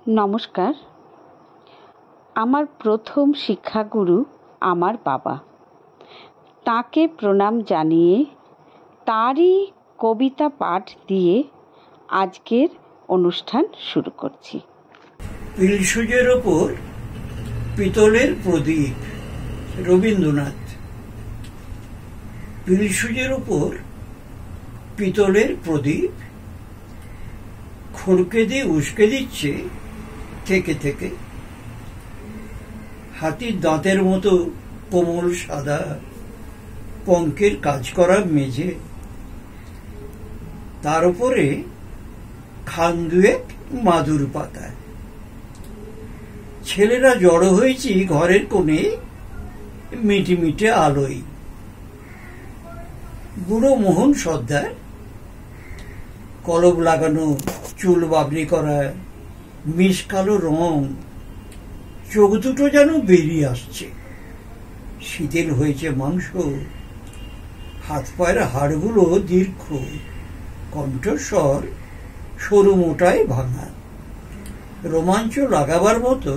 নমস্কার। আমার প্রথম শিক্ষাগুরু আমার বাবা। তাকে প্রণাম জানিয়ে তারই কবিতা পাঠ দিয়ে আজকের অনুষ্ঠান শুরু করছি। পিলসুজের ওপর পিতলের প্রদীপ, রবীন্দ্রনাথ। পিলসুজের ওপর পিতলের প্রদীপ, খড়কে দিয়ে উস্কে দিচ্ছে থেকে থেকে। হাতির দাঁতের মতো কোমল সাদা পঙ্কের কাজ করা মেঝে, তার উপরে খান দুয়েক মাদুর পাতা। ছেলেরা জড়ো হয়েছি ঘরের কোণে মিটিমিটে আলোয়। বুড়ো মোহন সর্দার, কলম লাগানো, চুল বাবরি করা, মিশ কালো রং, চোখ দুটো যেন বেরিয়ে আসছে। শিথিল হয়েছে মাংস, হাত পায়ের হাড়গুলো দীর্ঘ, কণ্ঠস্বর সরু মোটায় ভাঙা। রোমাঞ্চ লাগাবার মতো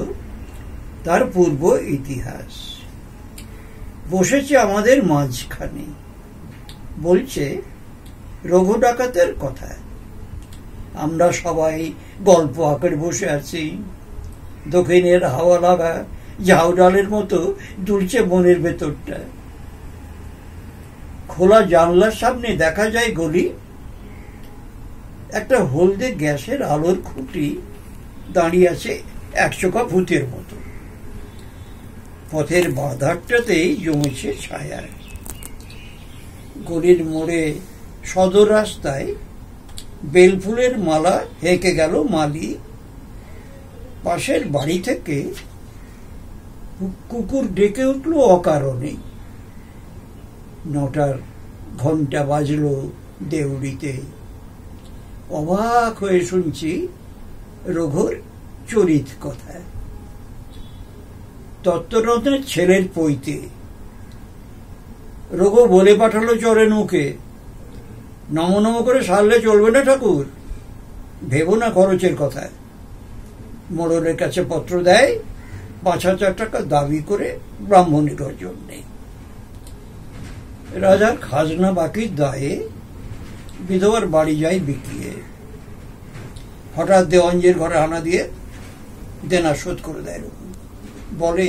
তার পূর্ব ইতিহাস। বসেছে আমাদের মাঝখানে, বলছে রঘু ডাকাতের কথা। আমরা সবাই গল্প আঁকড়ে বসে আছি। দক্ষিণের হাওয়া লাগা ঝাউ ডালের মতো দুলছে মনের ভেতরটা। খোলা জানলার সামনে দেখা যায় গলি। একটা হলদে গ্যাসের আলোর খুঁটি দাঁড়িয়ে আছে একচোখা ভূতের মতো। পথের বাঁধারটাতেই জমেছে ছায়া। গলির মোড়ে সদর রাস্তায় বেলফুলের মালা হেঁকে গেল মালি। পাশের বাড়ি থেকে কুকুর ডেকে উঠল অকারণে। 9টার ঘন্টা বাজলো দেউড়িতে। অবাক হয়ে শুনছি রঘুর চরিত কথা। তত্ত্বরত্নের ছেলের পৈতে। রঘু বলে পাঠালো চরে নৌকে, নম নম করে সারলে চলবে না ঠাকুর, ভেবো না খরচের কথা। মোড়লের কাছে পত্র দেয়, 5,000 টাকা দাবি করে ব্রাহ্মণের জন্যে। রাজার খাজনা বাকির দায়ে বিধবার বাড়ি যায় বিকিয়ে। হঠাৎ দেওয়ানজির ঘরে হানা দিয়ে দেনা শোধ করে দেয়। বলে,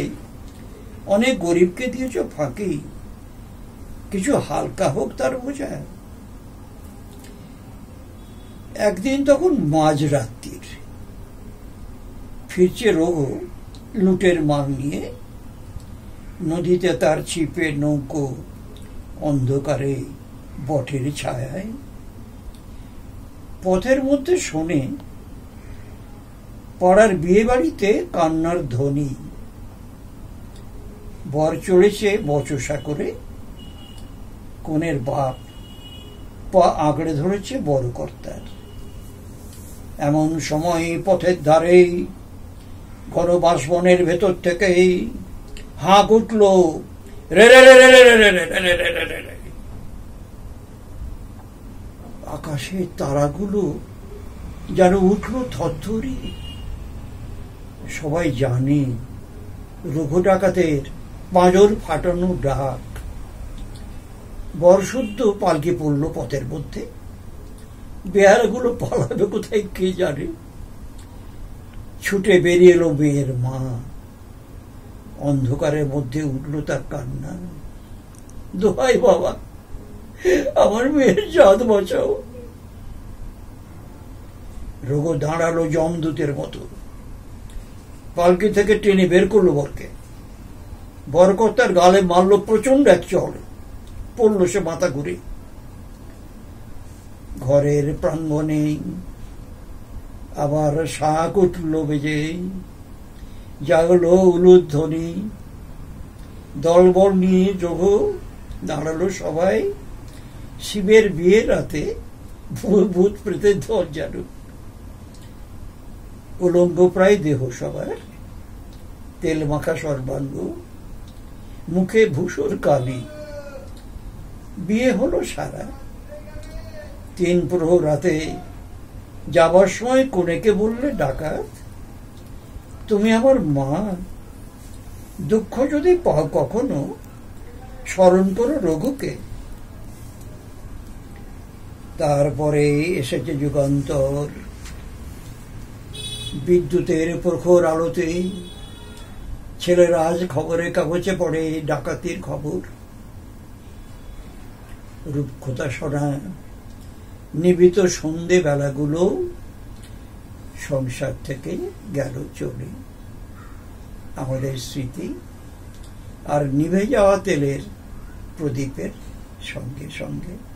অনেক গরিবকে দিয়েছ ফাঁকি, কিছু হালকা হোক তার বোঝা। একদিন তখন মাঝরাত্রির, ফিরছে রঘু লুটের মাল নিয়ে। নদীতে তার ছিপে নৌকো, অন্ধকারে বটের ছায়ায়। পথের মধ্যে শোনে পাড়ার বিয়ে বাড়িতে কান্নার ধ্বনি। বর চড়েছে বচসা করে, কনের বাপ পা আঁকড়ে ধরেছে বড় কর্তার। এমন সময় পথের ধারে ঘন বাঁশবনের ভেতর থেকেই হাঁক উঠল, রে রে রে রে রে রে রে রে রে রে। আকাশের তারাগুলো যেন উঠল থরথরি। সবাই জানে রঘু ডাকাতের পাঁজর ফাটানো ডাক। বর্ষুদ্ধ পালকি পড়ল পথের মধ্যে। বেহারাগুলো পালাবে কোথায় কে জানে। ছুটে বেরিয়ে এলো মেয়ের মা। অন্ধকারের মধ্যে উঠল তার কান্না, দোহাই বাবা, আমার মেয়ের জাত বাঁচাও। রঘু দাঁড়ালো যমদূতের মতো। পালকি থেকে টেনে বের করলো বরকে। বরকর্তার গালে মারল প্রচন্ড এক চড়। পড়ল সে মাথা ঘুরে। ঘরের প্রাঙ্গণে আবার শাঁখ উঠল বেজে, জাগলো উলুধ্বনি। দলবল নিয়ে রঘু দাঁড়ালো সবাই। শিবের বিয়ের রাতে ভূত প্রেতের ধর যেন। উলঙ্গ প্রায় দেহ সবার, তেল মাখা সর্বাঙ্গ, মুখে ভূষর কালি। বিয়ে হলো সারা। 3 প্রহর রাতে যাবার সময় কনেকে বললে ডাকাত, তুমি আমার মা, দুঃখ যদি পাও কখনো স্মরণ করো রঘুকে। তারপরে এসেছে যুগান্তর, বিদ্যুতের প্রখর আলোতে ছেলেরা আজ খবরের কাগজে পড়ে ডাকাতির খবর। রূপকথা শোনা নিবিত সন্ধে বেলাগুলো সংসার থেকে গেল চলে। আমাদের স্মৃতি আর নিভে যাওয়া তেলের প্রদীপের সঙ্গে সঙ্গে।